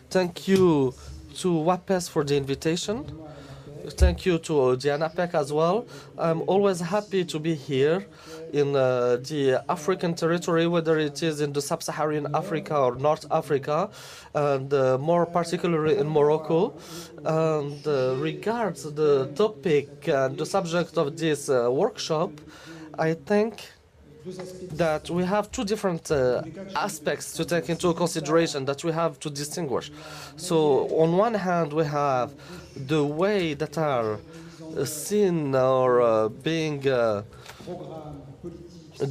Thank you to WAPES for the invitation. Thank you to Diana Peck as well. I'm always happy to be here in the African territory, whether it is in the sub-Saharan Africa or North Africa, and more particularly in Morocco. And regards the topic and the subject of this workshop, I think that we have two different aspects to take into consideration that we have to distinguish. So on one hand, we have the way that are seen or being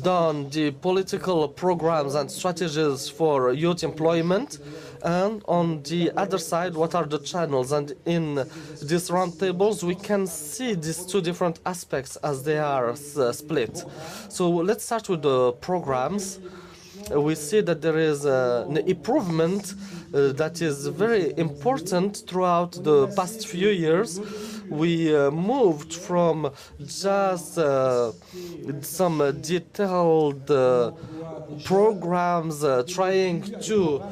done, the political programs and strategies for youth employment, and on the other side, what are the channels? And in these roundtables, we can see these two different aspects as they are split. So let's start with the programs. We see that there is an improvement that is very important throughout the past few years. We moved from just some detailed programs trying to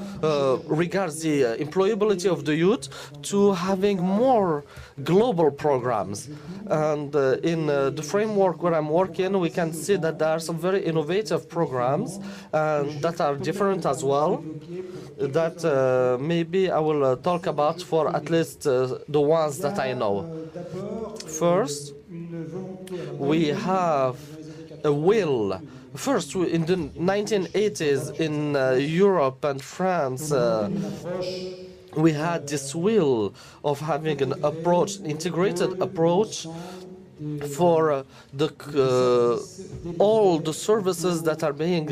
regard the employability of the youth to having more global programs. And in the framework where I'm working, we can see that there are some very innovative programs that are different as well, that maybe I will talk about for at least the ones that I know. First, we have a will. First, in the 1980s in Europe and France, we had this will of having an approach, integrated approach for all the services that are being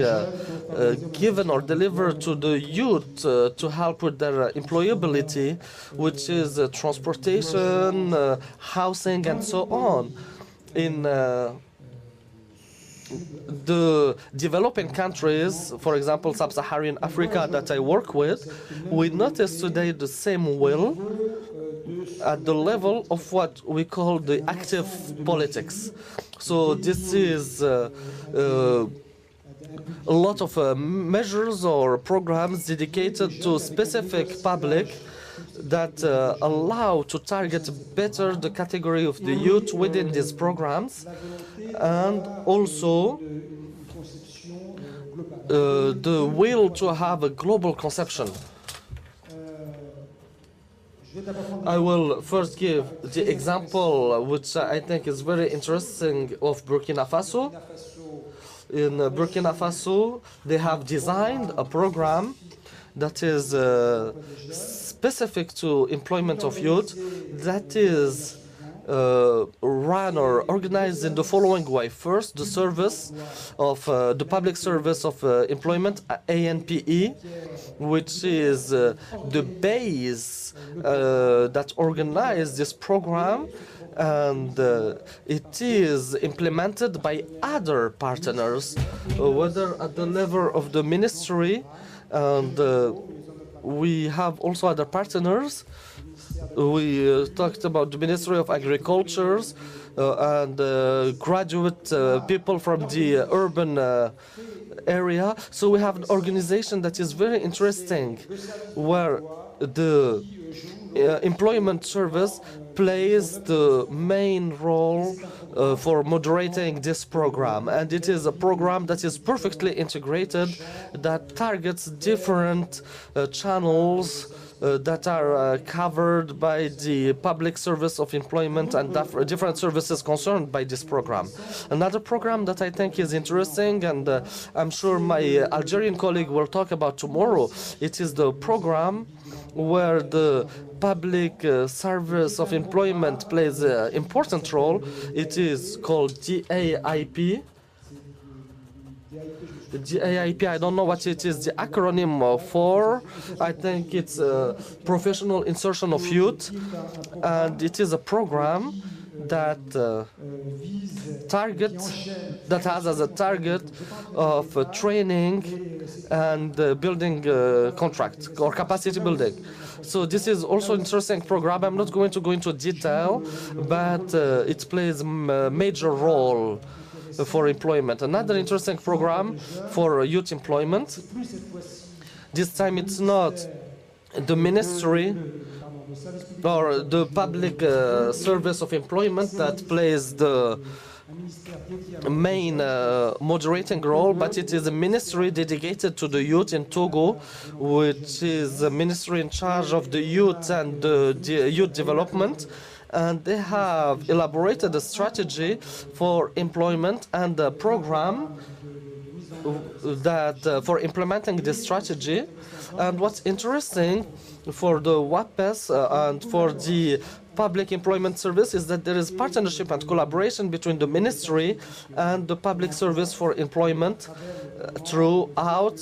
given or delivered to the youth to help with their employability, which is transportation, housing, and so on. In the developing countries, for example, sub-Saharan Africa that I work with, we notice today the same will at the level of what we call the active politics. So this is a lot of measures or programs dedicated to specific public that allow to target better the category of the youth within these programs, and also the will to have a global conception. I will first give the example, which I think is very interesting, of Burkina Faso. In Burkina Faso, they have designed a program that is specific to employment of youth, that is run or organized in the following way. First, the service of the public service of employment, ANPE, which is the base that organizes this program, and it is implemented by other partners, whether at the level of the ministry, and we have also other partners. We talked about the Ministry of Agriculture and graduate people from the urban area. So we have an organization that is very interesting, where the employment service plays the main role for moderating this program. And it is a program that is perfectly integrated, that targets different channels that are covered by the public service of employment and different services concerned by this program. Another program that I think is interesting, and I'm sure my Algerian colleague will talk about tomorrow, it is the program where the public service of employment plays an important role. It is called DAIP. The DAIP, I don't know what it is the acronym for. I think it's Professional Insertion of Youth, and it is a program that has as a target of training and building contract or capacity building. So this is also an interesting program. I'm not going to go into detail, but it plays a major role for employment. Another interesting program for youth employment. This time it's not the ministry or the public service of employment that plays the main moderating role, but it is a ministry dedicated to the youth in Togo, which is a ministry in charge of the youth and the youth development. And they have elaborated a strategy for employment and a program that for implementing this strategy. And what's interesting for the WAPES and for the Public Employment Service is that there is partnership and collaboration between the ministry and the Public Service for Employment throughout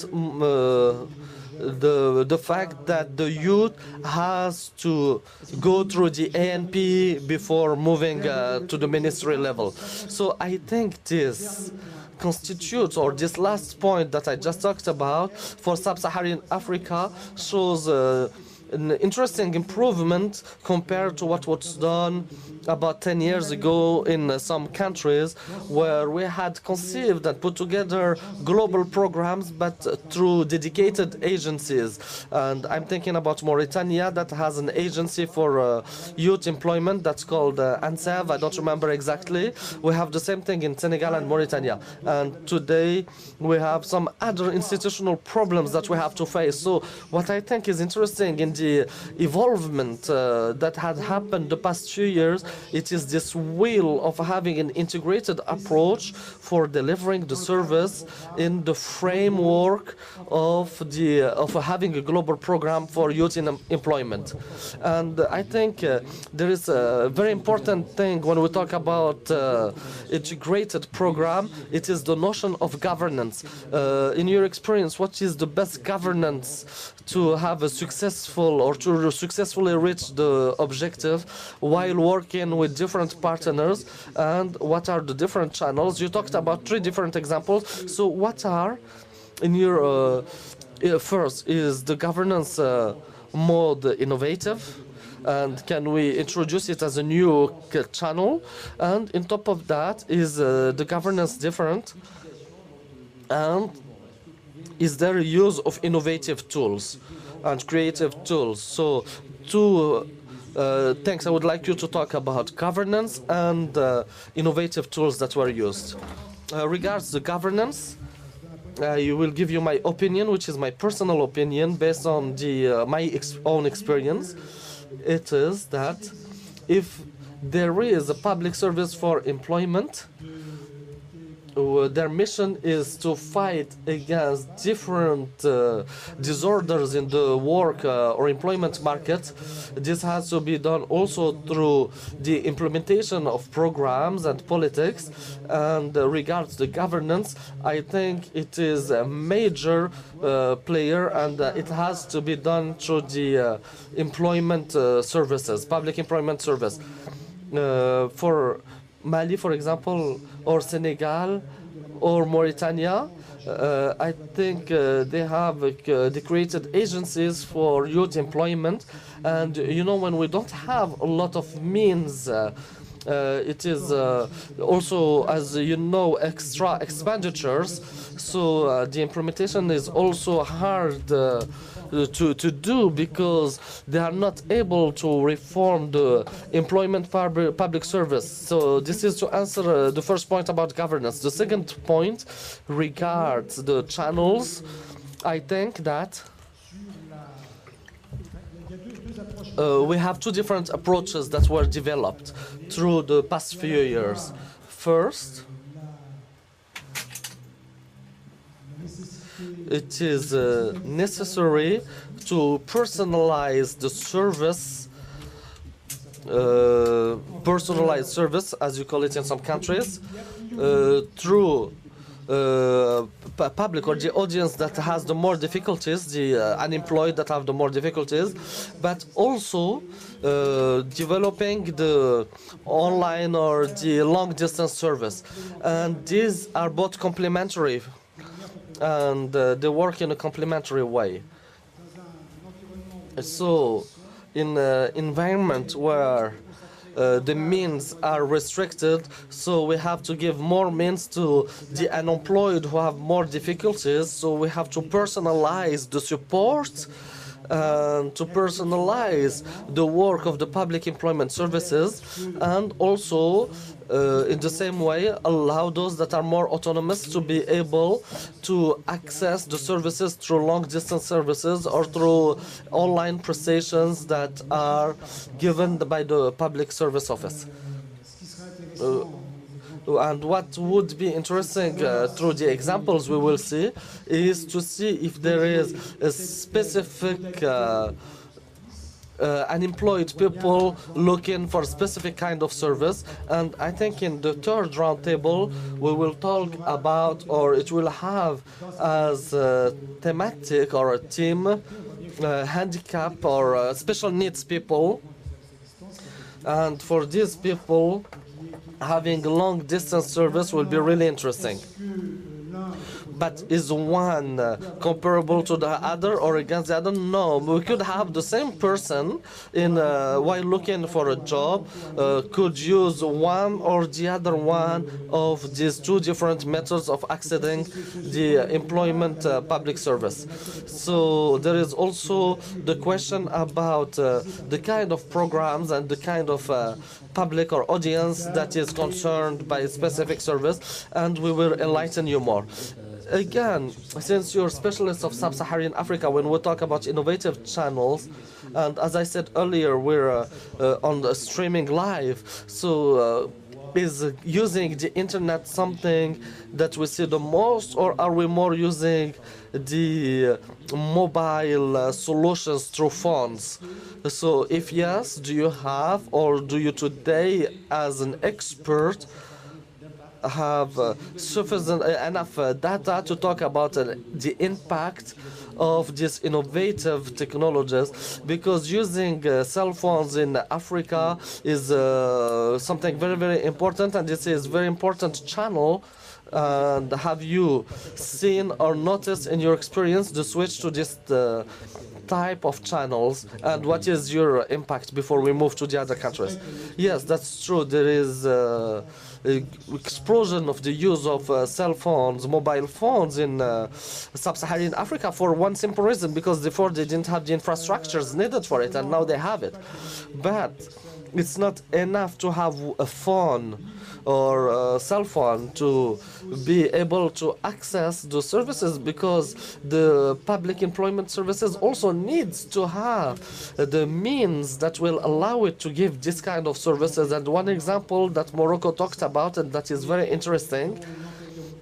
the fact that the youth has to go through the ANP before moving to the ministry level. So I think this constitutes, or this last point that I just talked about for sub-Saharan Africa shows an interesting improvement compared to what was done about 10 years ago in some countries where we had conceived and put together global programs but through dedicated agencies. And I'm thinking about Mauritania that has an agency for youth employment that's called ANSEV. I don't remember exactly. We have the same thing in Senegal and Mauritania. And today we have some other institutional problems that we have to face. So what I think is interesting in the evolvement that had happened the past few years, it is this will of having an integrated approach for delivering the service in the framework of having a global program for youth in employment. And I think there is a very important thing when we talk about integrated program. It is the notion of governance. In your experience, what is the best governance to have a successful or to successfully reach the objective while working with different partners, and what are the different channels? You talked about 3 different examples. So what are, in your first, is the governance mode innovative? And can we introduce it as a new channel? And on top of that, is the governance different? And is there a use of innovative tools and creative tools? So 2 things I would like you to talk about: governance and innovative tools that were used. Regards the governance, I will give you my opinion, which is my personal opinion based on my own experience. It is that if there is a public service for employment, their mission is to fight against different disorders in the work or employment market. This has to be done also through the implementation of programs and politics. And regards the governance, I think it is a major player, and it has to be done through the employment services, public employment service. For Mali, for example, or Senegal, or Mauritania, I think they have they created agencies for youth employment. And you know, when we don't have a lot of means, it is also, as you know, extra expenditures. So the implementation is also hard to do, because they are not able to reform the employment public service. So this is to answer the first point about governance. The second point regards the channels. I think that we have 2 different approaches that were developed through the past few years. First, it is necessary to personalize the service, personalized service, as you call it in some countries, through public or the audience that has the more difficulties, the unemployed that have the more difficulties, but also developing the online or the long distance service. And these are both complementary, and they work in a complementary way. So in an environment where the means are restricted, so we have to give more means to the unemployed who have more difficulties. So we have to personalize the support and to personalize the work of the public employment services, and also in the same way allow those that are more autonomous to be able to access the services through long distance services or through online prestations that are given by the public service office. And what would be interesting through the examples we will see is to see if there is a specific unemployed people looking for a specific kind of service. And I think in the third roundtable we will talk about, or it will have as a thematic or a theme, handicap or special needs people. And for these people, having long distance service will be really interesting. But is one comparable to the other or against the other? No, we could have the same person in while looking for a job could use one or the other one of these two different methods of accessing the employment public service. So there is also the question about the kind of programs and the kind of public or audience that is concerned by a specific service, and we will enlighten you more. Again, since you're specialists of Sub-Saharan Africa, when we talk about innovative channels, and as I said earlier, we're on the streaming live, so is using the internet something that we see the most, or are we more using the mobile solutions through phones? So if yes, do you have, or do you today as an expert have sufficient enough data to talk about the impact of these innovative technologies? Because using cell phones in Africa is something very, very important, and this is a very important channel. And have you seen or noticed in your experience the switch to this type of channels, and what is your impact before we move to the other countries? Yes, that's true. There is explosion of the use of cell phones, mobile phones in Sub-Saharan Africa for one simple reason, because before they didn't have the infrastructures needed for it, and now they have it. But it's not enough to have a phone or a cell phone to be able to access the services, because the public employment services also needs to have the means that will allow it to give this kind of services. And one example that Morocco talked about, and that is very interesting,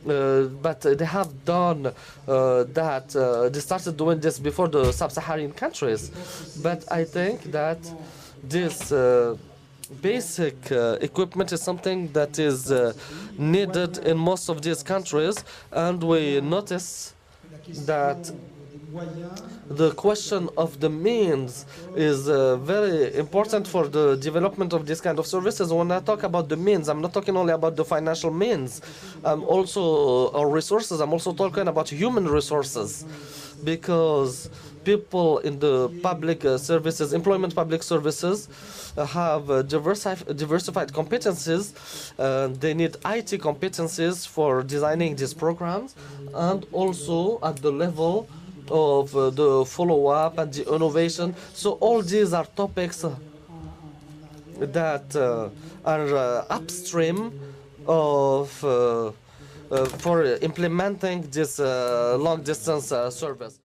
but they have done that. They started doing this before the sub-Saharan countries. But I think that this basic equipment is something that is needed in most of these countries, and we notice that the question of the means is very important for the development of this kind of services. When I talk about the means, I'm not talking only about the financial means, or resources. I'm also talking about human resources, because people in the public services, employment public services, have diversified competencies. They need IT competencies for designing these programs, and also at the level of the follow-up and the innovation. So all these are topics that are upstream of for implementing this long-distance service.